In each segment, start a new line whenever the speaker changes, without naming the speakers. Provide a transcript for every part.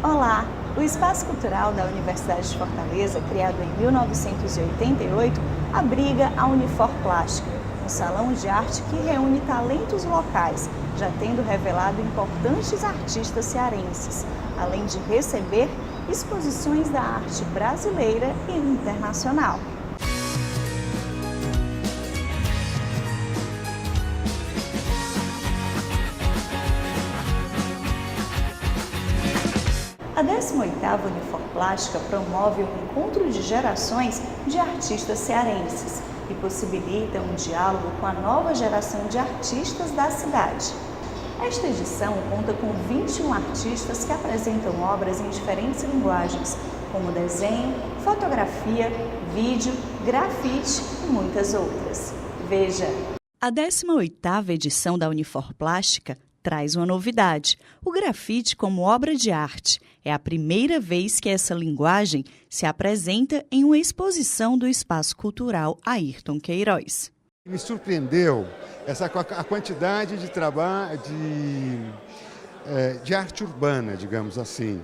Olá! O Espaço Cultural da Universidade de Fortaleza, criado em 1988, abriga a Unifor Plástica, um salão de arte que reúne talentos locais, já tendo revelado importantes artistas cearenses, além de receber exposições da arte brasileira e internacional. A 18ª Unifor Plástica promove um encontro de gerações de artistas cearenses e possibilita um diálogo com a nova geração de artistas da cidade. Esta edição conta com 21 artistas que apresentam obras em diferentes linguagens, como desenho, fotografia, vídeo, grafite e muitas outras. Veja! A 18ª edição da Unifor Plástica traz uma novidade: o grafite como obra de arte. É a primeira vez que essa linguagem se apresenta em uma exposição do Espaço Cultural Ayrton Queiroz.
Me surpreendeu a quantidade de trabalho, de arte urbana, digamos assim.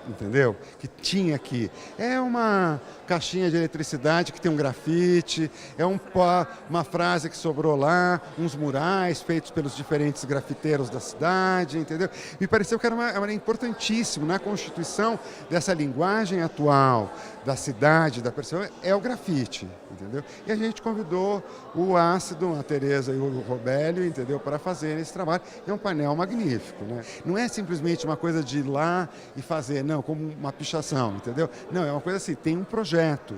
Entendeu? Que tinha aqui. É uma caixinha de eletricidade que tem um grafite, é uma frase que sobrou lá, uns murais feitos pelos diferentes grafiteiros da cidade, entendeu? Me pareceu que era importantíssimo na constituição dessa linguagem atual da cidade, da pessoa, é o grafite, entendeu? E a gente convidou o Ácido, a Tereza e o Robélio, entendeu, para fazer esse trabalho. É um painel magnífico, né? Não é simplesmente uma coisa de ir lá e fazer, não, como uma pichação, entendeu? Não, é uma coisa assim, tem um projeto.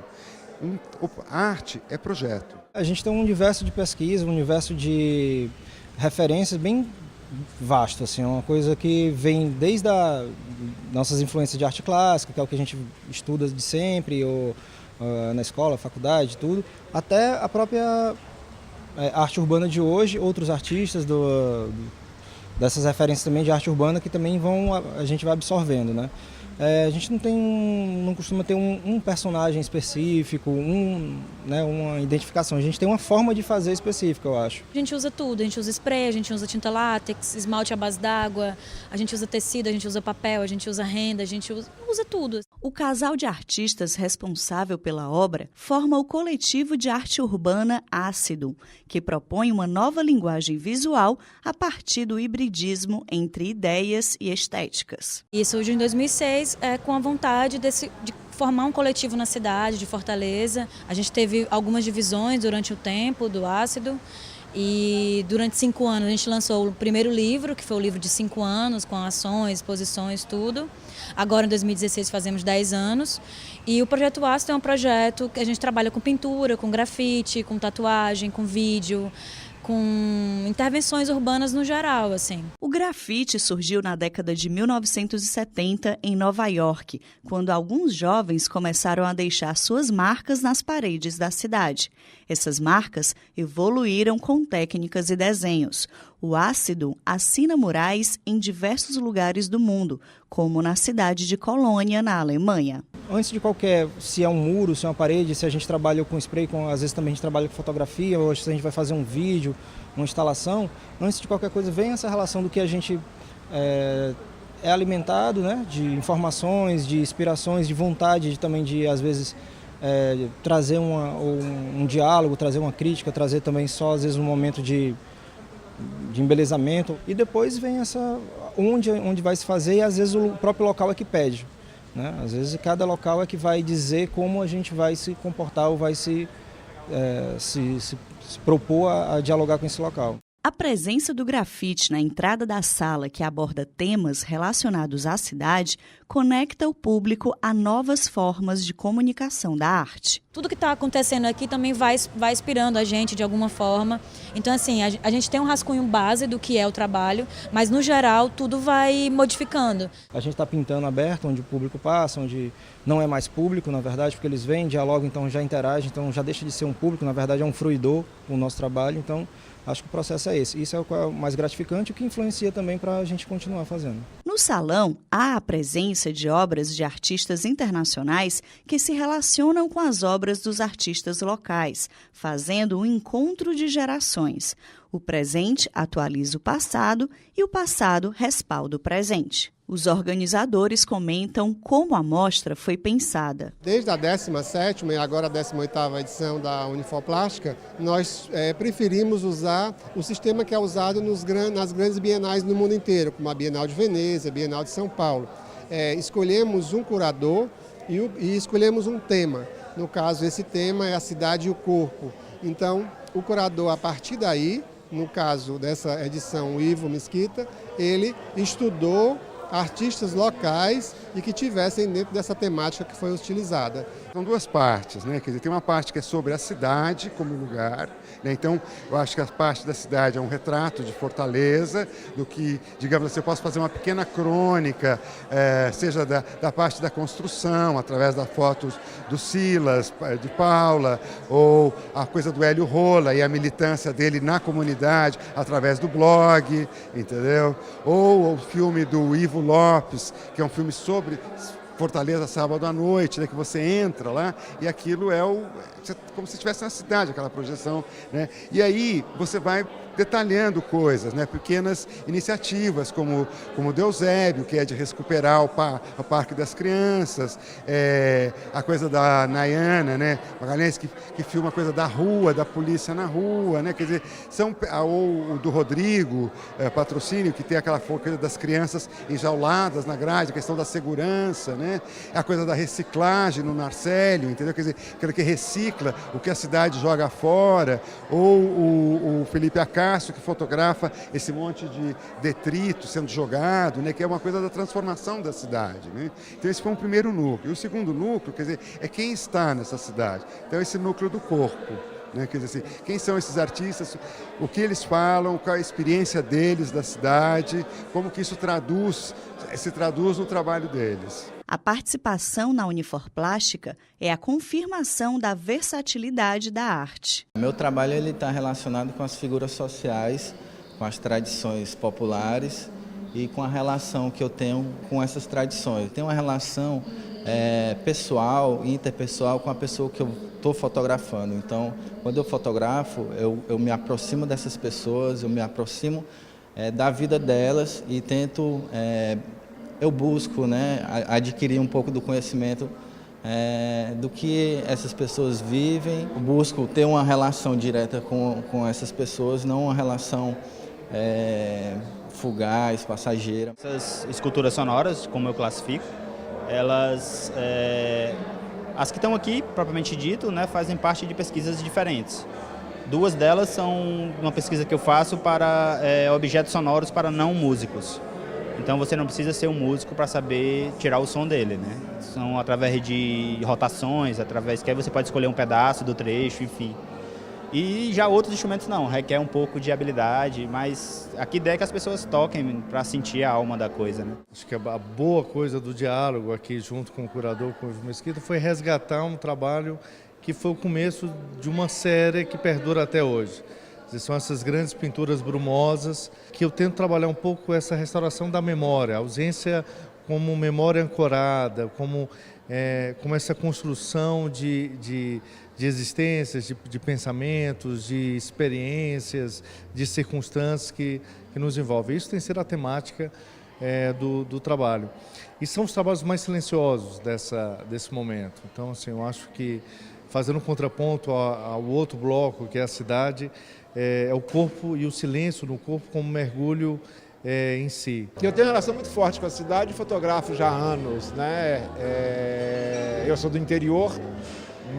Arte é projeto.
A gente tem um universo de pesquisa, um universo de referências bem vasto, assim, uma coisa que vem desde as nossas influências de arte clássica, que é o que a gente estuda de sempre, ou na escola, faculdade, tudo, até a própria arte urbana de hoje, outros artistas dessas referências também de arte urbana que também a gente vai absorvendo, né? A gente não costuma ter um personagem específico, uma identificação. A gente tem uma forma de fazer específica, eu acho.
A gente usa tudo, a gente usa spray, a gente usa tinta látex, esmalte à base d'água, a gente usa tecido, a gente usa papel, a gente usa renda, a gente usa tudo.
O casal de artistas responsável pela obra forma o coletivo de arte urbana Ácido, que propõe uma nova linguagem visual a partir do hibridismo entre ideias e estéticas.
Isso surgiu em 2006, com a vontade de formar um coletivo na cidade de Fortaleza. A gente teve algumas divisões durante o tempo do Ácido e durante 5 anos a gente lançou o primeiro livro, que foi o livro de 5 anos, com ações, exposições, tudo. Agora em 2016 fazemos 10 anos e o Projeto Ácido é um projeto que a gente trabalha com pintura, com grafite, com tatuagem, com vídeo, com intervenções urbanas no geral, assim.
O grafite surgiu na década de 1970 em Nova York, quando alguns jovens começaram a deixar suas marcas nas paredes da cidade. Essas marcas evoluíram com técnicas e desenhos. O Ácido assina murais em diversos lugares do mundo, como na cidade de Colônia, na Alemanha.
Antes de se é um muro, se é uma parede, se a gente trabalha com spray, às vezes também a gente trabalha com fotografia, ou se a gente vai fazer um vídeo, uma instalação, antes de qualquer coisa vem essa relação do que a gente é alimentado, né, de informações, de inspirações, de vontade também de, às vezes, trazer um diálogo, trazer uma crítica, trazer também só, às vezes, um momento de embelezamento. E depois vem onde vai se fazer e, às vezes, o próprio local é que pede. Né? Às vezes cada local é que vai dizer como a gente vai se comportar ou vai se propor a dialogar com esse local.
A presença do grafite na entrada da sala, que aborda temas relacionados à cidade, conecta o público a novas formas de comunicação da arte.
Tudo que está acontecendo aqui também vai inspirando a gente de alguma forma. Então, assim, a gente tem um rascunho base do que é o trabalho, mas, no geral, tudo vai modificando.
A gente está pintando aberto, onde o público passa, onde não é mais público, na verdade, porque eles vêm, dialogam, então já interagem, então já deixa de ser um público, na verdade é um fruidor com o nosso trabalho, então Acho que o processo é esse. Isso é o mais gratificante, o que influencia também para a gente continuar fazendo.
No salão, há a presença de obras de artistas internacionais que se relacionam com as obras dos artistas locais, fazendo um encontro de gerações. O presente atualiza o passado e o passado respalda o presente. Os organizadores comentam como a mostra foi pensada.
Desde a 17ª e agora a 18ª edição da Uniforplástica, nós preferimos usar o sistema que é usado nas grandes bienais no mundo inteiro, como a Bienal de Veneza, a Bienal de São Paulo. Escolhemos um curador e escolhemos um tema. No caso, esse tema é a cidade e o corpo. Então, o curador, a partir daí, no caso dessa edição, o Ivo Mesquita, ele estudou artistas locais e que tivessem dentro dessa temática que foi utilizada.
São duas partes, né? Quer dizer, tem uma parte que é sobre a cidade como lugar, né? Então, eu acho que a parte da cidade é um retrato de Fortaleza, do que, digamos assim, eu posso fazer uma pequena crônica, seja da parte da construção, através das fotos do Silas, de Paula, ou a coisa do Hélio Rola e a militância dele na comunidade, através do blog, entendeu? Ou o filme do Ivo Lopes, que é um filme sobre Fortaleza, sábado à noite, né, que você entra lá e aquilo é como se estivesse na cidade, aquela projeção, né? E aí você vai detalhando coisas, né, pequenas iniciativas, como o Deusébio, que é de recuperar o Parque das Crianças, a coisa da Nayana, né, Magalhães, que filma a coisa da rua, da polícia na rua, né, quer dizer, ou o do Rodrigo Patrocínio, que tem aquela coisa das crianças enjauladas na grade, a questão da segurança, né, a coisa da reciclagem no Narcélio, entendeu, quer dizer, aquele que recicla o que a cidade joga fora, ou o Felipe Acácio, que fotografa esse monte de detrito sendo jogado, né, que é uma coisa da transformação da cidade, né? Então esse foi um primeiro núcleo. E o segundo núcleo, quer dizer, é quem está nessa cidade. Então esse núcleo do corpo, né? Quer dizer assim, quem são esses artistas, o que eles falam, qual a experiência deles da cidade, como que isso se traduz no trabalho deles.
A participação na Uniforplástica é a confirmação da versatilidade da arte.
Meu trabalho está relacionado com as figuras sociais, com as tradições populares e com a relação que eu tenho com essas tradições. Eu tenho uma relação pessoal e interpessoal com a pessoa que eu estou fotografando. Então, quando eu fotografo, eu me aproximo dessas pessoas, eu me aproximo da vida delas e tento... eu busco, né, adquirir um pouco do conhecimento do que essas pessoas vivem. Eu busco ter uma relação direta com essas pessoas, não uma relação fugaz, passageira.
Essas esculturas sonoras, como eu classifico, elas, as que estão aqui, propriamente dito, né, fazem parte de pesquisas diferentes. Duas delas são uma pesquisa que eu faço para objetos sonoros para não músicos. Então você não precisa ser um músico para saber tirar o som dele, né? São através de rotações, que aí você pode escolher um pedaço do trecho, enfim. E já outros instrumentos não, requer um pouco de habilidade, mas a ideia é que as pessoas toquem para sentir a alma da coisa, né?
Acho que a boa coisa do diálogo aqui junto com o curador, com o Ivo Mesquita, foi resgatar um trabalho que foi o começo de uma série que perdura até hoje. São essas grandes pinturas brumosas que eu tento trabalhar um pouco essa restauração da memória, a ausência como memória ancorada, como essa construção de existências, de pensamentos, de experiências, de circunstâncias que nos envolvem. Isso tem sido a temática do trabalho. E são os trabalhos mais silenciosos desse momento. Então, assim, eu acho que, fazendo um contraponto ao outro bloco, que é a cidade, é o corpo e o silêncio no corpo como mergulho em si.
Eu tenho uma relação muito forte com a cidade, fotografo já há anos, né? Eu sou do interior,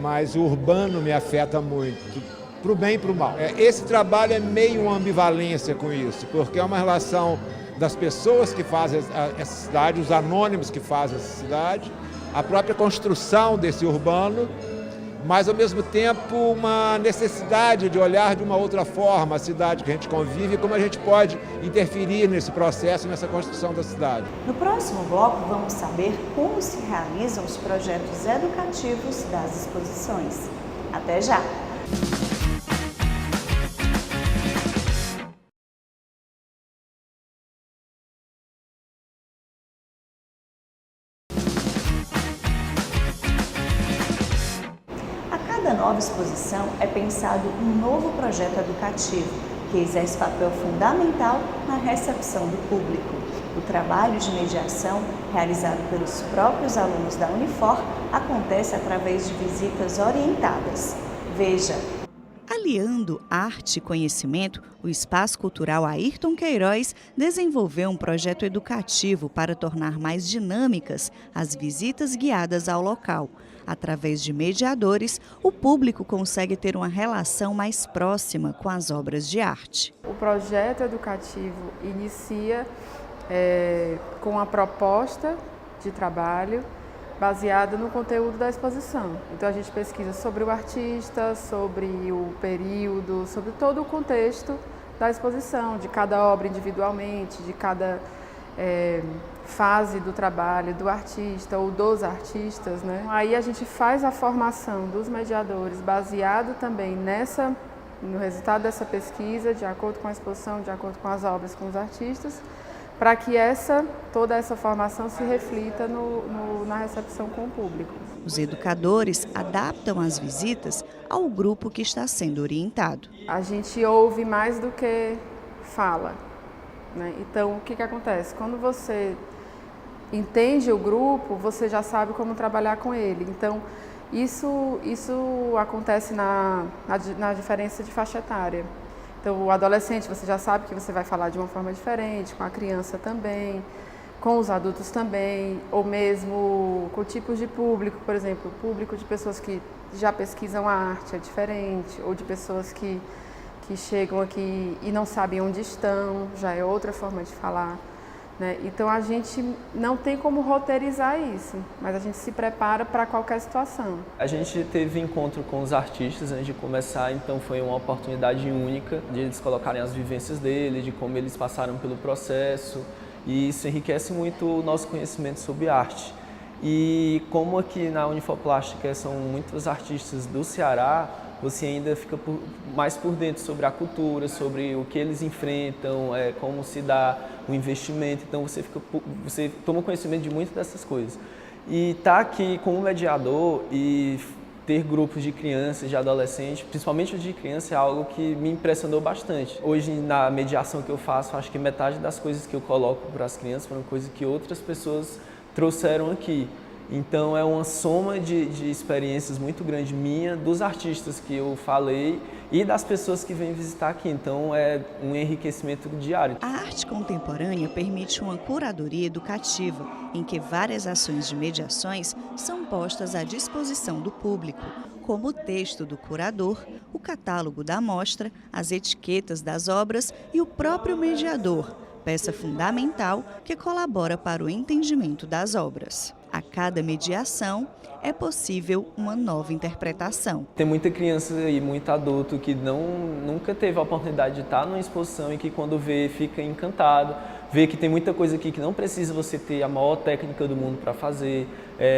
mas o urbano me afeta muito, para o bem e para o mal. Esse trabalho é meio uma ambivalência com isso, porque é uma relação das pessoas que fazem essa cidade, os anônimos que fazem essa cidade, a própria construção desse urbano, mas ao mesmo tempo uma necessidade de olhar de uma outra forma a cidade que a gente convive e como a gente pode interferir nesse processo, nessa construção da cidade.
No próximo bloco vamos saber como se realizam os projetos educativos das exposições. Até já! cada nova exposição é pensado um novo projeto educativo, que exerce papel fundamental na recepção do público. O trabalho de mediação, realizado pelos próprios alunos da Unifor, acontece através de visitas orientadas. Veja! Aliando arte e conhecimento, o Espaço Cultural Ayrton Queiroz desenvolveu um projeto educativo para tornar mais dinâmicas as visitas guiadas ao local. Através de mediadores, o público consegue ter uma relação mais próxima com as obras de arte.
O projeto educativo inicia com a proposta de trabalho baseada no conteúdo da exposição. Então a gente pesquisa sobre o artista, sobre o período, sobre todo o contexto da exposição, de cada obra individualmente, de cada fase do trabalho do artista ou dos artistas, né? Aí a gente faz a formação dos mediadores baseado também no resultado dessa pesquisa, de acordo com a exposição, de acordo com as obras, com os artistas, para que toda essa formação se reflita na recepção com o público.
Os educadores adaptam as visitas ao grupo que está sendo orientado.
A gente ouve mais do que fala, né? Então, o que acontece? Quando você entende o grupo, você já sabe como trabalhar com ele. Então, isso acontece na diferença de faixa etária. Então, o adolescente, você já sabe que você vai falar de uma forma diferente, com a criança também, com os adultos também, ou mesmo com tipos de público, por exemplo, o público de pessoas que já pesquisam a arte é diferente, ou de pessoas que chegam aqui e não sabem onde estão, já é outra forma de falar, né? Então, a gente não tem como roteirizar isso, mas a gente se prepara para qualquer situação.
A gente teve encontro com os artistas antes de começar, então foi uma oportunidade única de eles colocarem as vivências deles, de como eles passaram pelo processo, e isso enriquece muito o nosso conhecimento sobre arte. E como aqui na Unifor Plástica são muitos artistas do Ceará, você ainda fica mais por dentro sobre a cultura, sobre o que eles enfrentam, como se dá o investimento. Então você toma conhecimento de muitas dessas coisas. E estar aqui como mediador e ter grupos de crianças, de adolescentes, principalmente os de criança, é algo que me impressionou bastante. Hoje, na mediação que eu faço, acho que metade das coisas que eu coloco para as crianças foram coisas que outras pessoas trouxeram aqui. Então é uma soma de experiências muito grande minha, dos artistas que eu falei e das pessoas que vêm visitar aqui. Então é um enriquecimento diário.
A arte contemporânea permite uma curadoria educativa, em que várias ações de mediações são postas à disposição do público, como o texto do curador, o catálogo da mostra, as etiquetas das obras e o próprio mediador, peça fundamental que colabora para o entendimento das obras. A cada mediação é possível uma nova interpretação.
Tem muita criança e muito adulto que nunca teve a oportunidade de estar numa exposição e que quando vê fica encantado, vê que tem muita coisa aqui que não precisa você ter a maior técnica do mundo para fazer,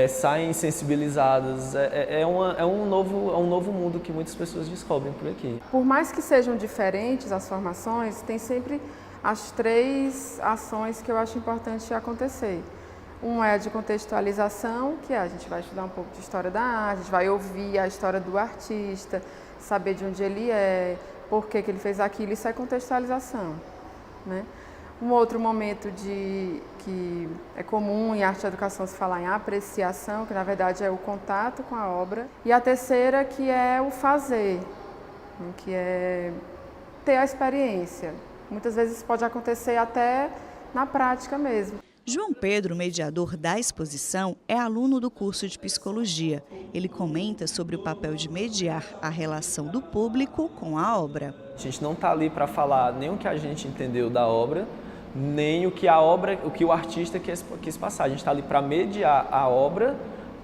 saem sensibilizadas, é um novo mundo que muitas pessoas descobrem por aqui.
Por mais que sejam diferentes as formações, tem sempre as 3 ações que eu acho importante acontecer. Uma é a de contextualização, que a gente vai estudar um pouco de história da arte, a gente vai ouvir a história do artista, saber de onde ele é, por que ele fez aquilo, isso é contextualização, né? Um outro momento que é comum em arte e educação se falar em apreciação, que na verdade é o contato com a obra. E a terceira que é o fazer, que é ter a experiência. Muitas vezes pode acontecer até na prática mesmo.
João Pedro, mediador da exposição, é aluno do curso de Psicologia. Ele comenta sobre o papel de mediar a relação do público com a obra.
A gente não está ali para falar nem o que a gente entendeu da obra, nem o que o artista quis passar. A gente está ali para mediar a obra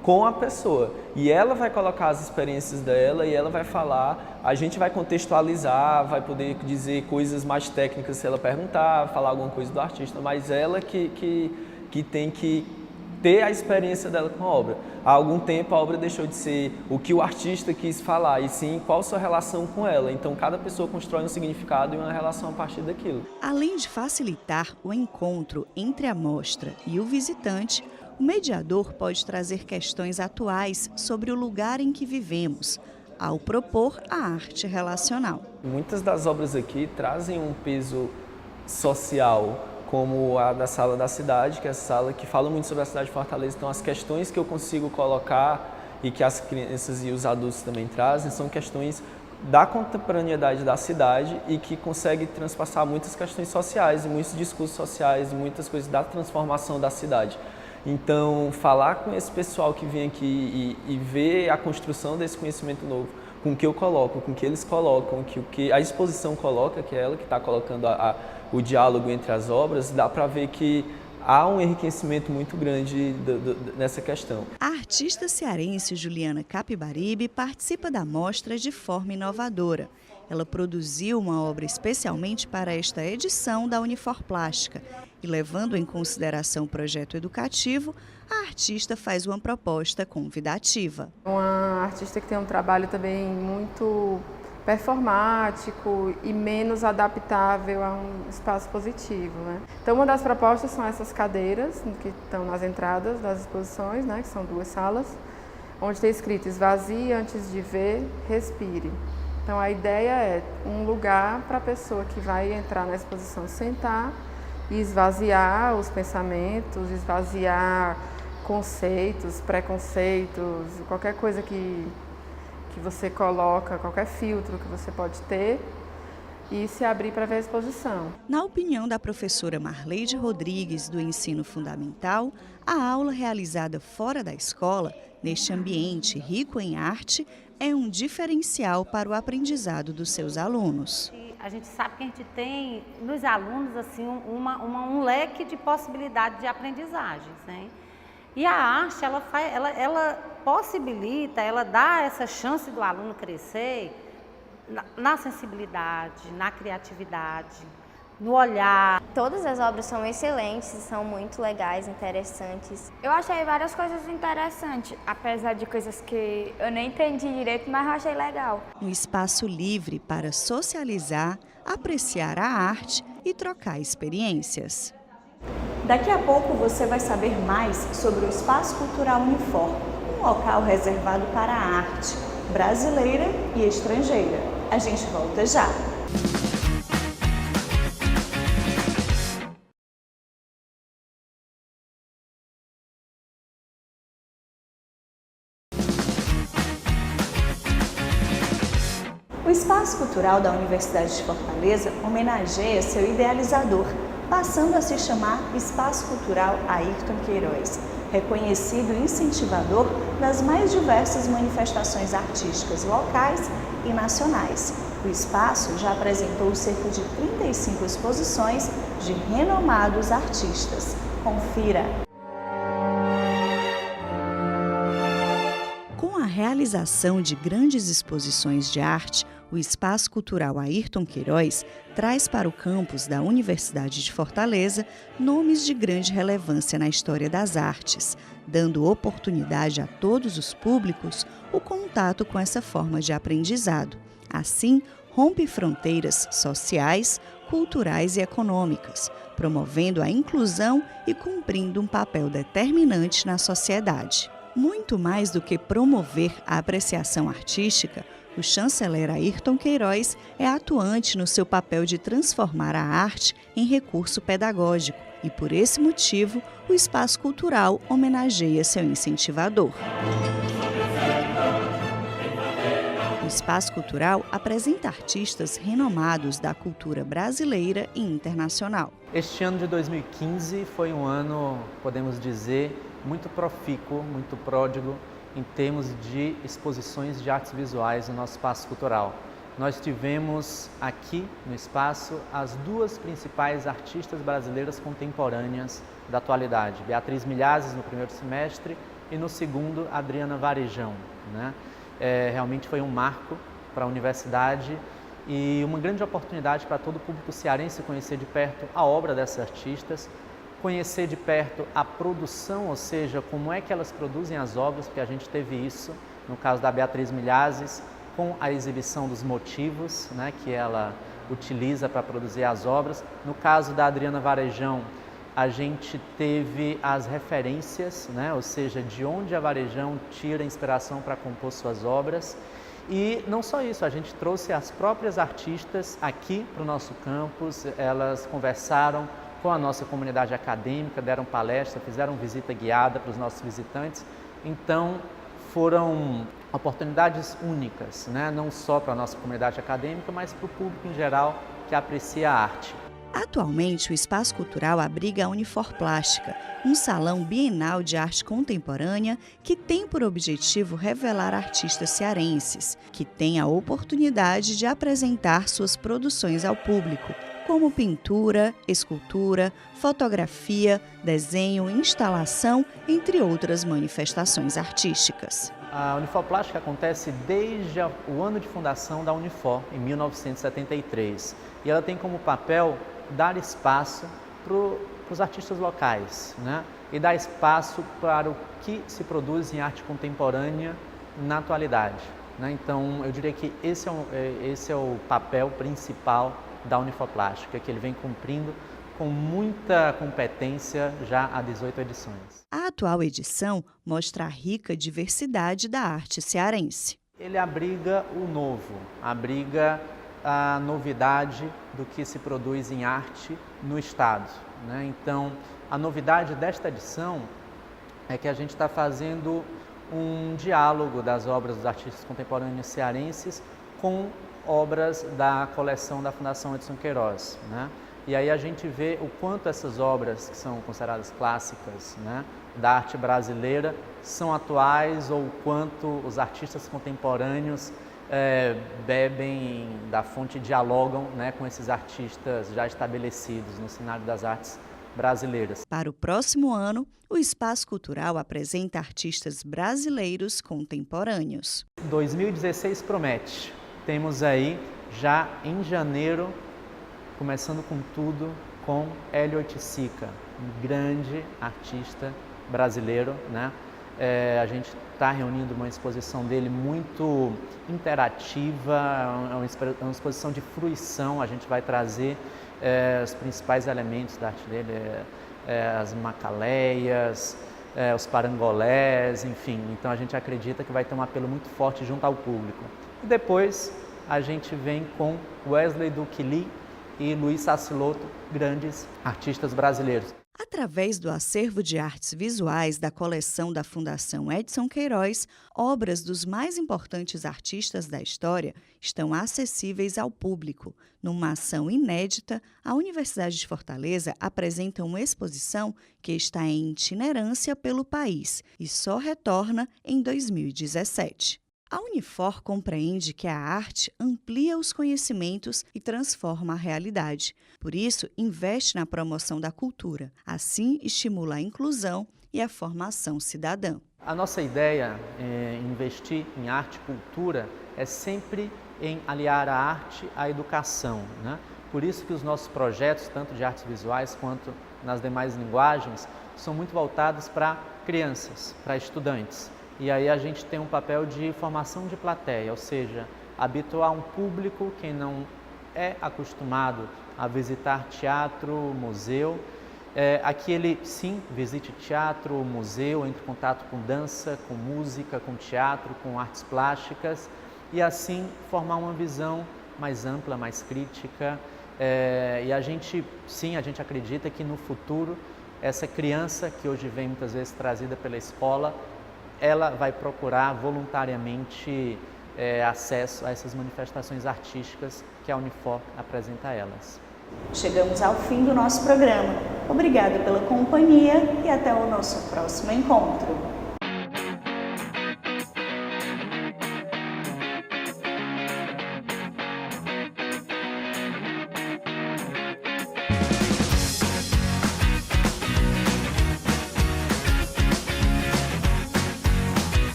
com a pessoa. E ela vai colocar as experiências dela e ela vai falar, a gente vai contextualizar, vai poder dizer coisas mais técnicas se ela perguntar, falar alguma coisa do artista, mas ela que tem que ter a experiência dela com a obra. Há algum tempo a obra deixou de ser o que o artista quis falar, e sim qual a sua relação com ela. Então cada pessoa constrói um significado e uma relação a partir daquilo.
Além de facilitar o encontro entre a mostra e o visitante, o mediador pode trazer questões atuais sobre o lugar em que vivemos, ao propor a arte relacional.
Muitas das obras aqui trazem um peso social, como a da Sala da Cidade, que é a sala que fala muito sobre a cidade de Fortaleza. Então, as questões que eu consigo colocar e que as crianças e os adultos também trazem são questões da contemporaneidade da cidade e que consegue transpassar muitas questões sociais e muitos discursos sociais e muitas coisas da transformação da cidade. Então, falar com esse pessoal que vem aqui e ver a construção desse conhecimento novo, com o que eu coloco, com o que eles colocam, o que a exposição coloca, que é ela que está colocando o diálogo entre as obras, dá para ver que há um enriquecimento muito grande nessa questão.
A artista cearense Juliana Capibaribe participa da mostra de forma inovadora. Ela produziu uma obra especialmente para esta edição da Unifor Plástica e, levando em consideração o projeto educativo, a artista faz uma proposta convidativa.
Uma artista que tem um trabalho também muito performático e menos adaptável a um espaço positivo, né? Então, uma das propostas são essas cadeiras que estão nas entradas das exposições, né? Que são 2 salas, onde tem escrito esvazie antes de ver, respire. Então, a ideia é um lugar para a pessoa que vai entrar na exposição sentar e esvaziar os pensamentos, esvaziar conceitos, preconceitos, qualquer coisa que você coloca, qualquer filtro que você pode ter e se abrir para ver a exposição.
Na opinião da professora Marleide Rodrigues, do Ensino Fundamental, a aula realizada fora da escola, neste ambiente rico em arte, é um diferencial para o aprendizado dos seus alunos.
A gente sabe que a gente tem nos alunos assim, um leque de possibilidades de aprendizagens, né? E a arte, ela possibilita, ela dá essa chance do aluno crescer na sensibilidade, na criatividade, no olhar.
Todas as obras são excelentes, são muito legais, interessantes. Eu achei várias coisas interessantes, apesar de coisas que eu nem entendi direito, mas eu achei legal.
Um espaço livre para socializar, apreciar a arte e trocar experiências. Daqui a pouco você vai saber mais sobre o Espaço Cultural Unifor, um local reservado para a arte brasileira e estrangeira. A gente volta já! O Espaço Cultural da Universidade de Fortaleza homenageia seu idealizador, passando a se chamar Espaço Cultural Ayrton Queiroz, reconhecido incentivador das mais diversas manifestações artísticas locais e nacionais. O espaço já apresentou cerca de 35 exposições de renomados artistas. Confira! Com a realização de grandes exposições de arte, o Espaço Cultural Ayrton Queiroz traz para o campus da Universidade de Fortaleza nomes de grande relevância na história das artes, dando oportunidade a todos os públicos o contato com essa forma de aprendizado. Assim, rompe fronteiras sociais, culturais e econômicas, promovendo a inclusão e cumprindo um papel determinante na sociedade. Muito mais do que promover a apreciação artística, o chanceler Ayrton Queiroz é atuante no seu papel de transformar a arte em recurso pedagógico e, por esse motivo, o Espaço Cultural homenageia seu incentivador. O Espaço Cultural apresenta artistas renomados da cultura brasileira e internacional.
Este ano de 2015 foi um ano, podemos dizer, muito profícuo, muito pródigo, em termos de exposições de artes visuais no nosso espaço cultural. Nós tivemos aqui no espaço as 2 principais artistas brasileiras contemporâneas da atualidade, Beatriz Milhazes no primeiro semestre e no segundo, Adriana Varejão, né? Realmente foi um marco para a universidade e uma grande oportunidade para todo o público cearense conhecer de perto a obra dessas artistas, conhecer de perto a produção, ou seja, como é que elas produzem as obras, porque a gente teve isso no caso da Beatriz Milhazes, com a exibição dos motivos, né, que ela utiliza para produzir as obras. No caso da Adriana Varejão, a gente teve as referências, né, ou seja, de onde a Varejão tira inspiração para compor suas obras. E não só isso, a gente trouxe as próprias artistas aqui para o nosso campus, elas conversaram com a nossa comunidade acadêmica, deram palestra, fizeram visita guiada para os nossos visitantes. Então, foram oportunidades únicas, né? Não só para a nossa comunidade acadêmica, mas para o público em geral que aprecia a arte.
Atualmente, o Espaço Cultural abriga a Unifor Plástica, um salão bienal de arte contemporânea que tem por objetivo revelar artistas cearenses, que têm a oportunidade de apresentar suas produções ao público, como pintura, escultura, fotografia, desenho, instalação, entre outras manifestações artísticas.
A Unifor Plástica acontece desde o ano de fundação da Unifor, em 1973, e ela tem como papel dar espaço para os artistas locais, né? E dar espaço para o que se produz em arte contemporânea na atualidade, né? Então, eu diria que esse é o papel principal da Unifor Plástica, que ele vem cumprindo com muita competência já há 18 edições.
A atual edição mostra a rica diversidade da arte cearense.
Ele abriga o novo, abriga a novidade do que se produz em arte no Estado, né? Então, a novidade desta edição é que a gente está fazendo um diálogo das obras dos artistas contemporâneos cearenses com obras da coleção da Fundação Edson Queiroz, né? E aí a gente vê o quanto essas obras, que são consideradas clássicas, né, da arte brasileira, são atuais, ou o quanto os artistas contemporâneos bebem da fonte e dialogam, né, com esses artistas já estabelecidos no cenário das artes brasileiras.
Para o próximo ano, o Espaço Cultural apresenta artistas brasileiros contemporâneos.
2016 promete. Temos aí, já em janeiro, começando com tudo, com Hélio Oiticica, um grande artista brasileiro, né? A gente está reunindo uma exposição dele muito interativa, uma exposição de fruição. A gente vai trazer os principais elementos da arte dele, as macaleias, os parangolés, enfim. Então a gente acredita que vai ter um apelo muito forte junto ao público. E depois a gente vem com Wesley Duquili e Luiz Sassiloto, grandes artistas brasileiros.
Através do acervo de artes visuais da coleção da Fundação Edson Queiroz, obras dos mais importantes artistas da história estão acessíveis ao público. Numa ação inédita, a Universidade de Fortaleza apresenta uma exposição que está em itinerância pelo país e só retorna em 2017. A Unifor compreende que a arte amplia os conhecimentos e transforma a realidade. Por isso, investe na promoção da cultura. Assim, estimula a inclusão e a formação cidadã.
A nossa ideia em investir em arte e cultura é sempre em aliar a arte à educação, né? Por isso que os nossos projetos, tanto de artes visuais quanto nas demais linguagens, são muito voltados para crianças, para estudantes. E aí a gente tem um papel de formação de plateia, ou seja, habituar um público que não é acostumado a visitar teatro, museu, a que ele sim visite teatro, museu, entre em contato com dança, com música, com teatro, com artes plásticas, e assim formar uma visão mais ampla, mais crítica. E a gente acredita que no futuro essa criança que hoje vem muitas vezes trazida pela escola, ela vai procurar voluntariamente acesso a essas manifestações artísticas que a Unifor apresenta a elas.
Chegamos ao fim do nosso programa. Obrigada pela companhia e até o nosso próximo encontro.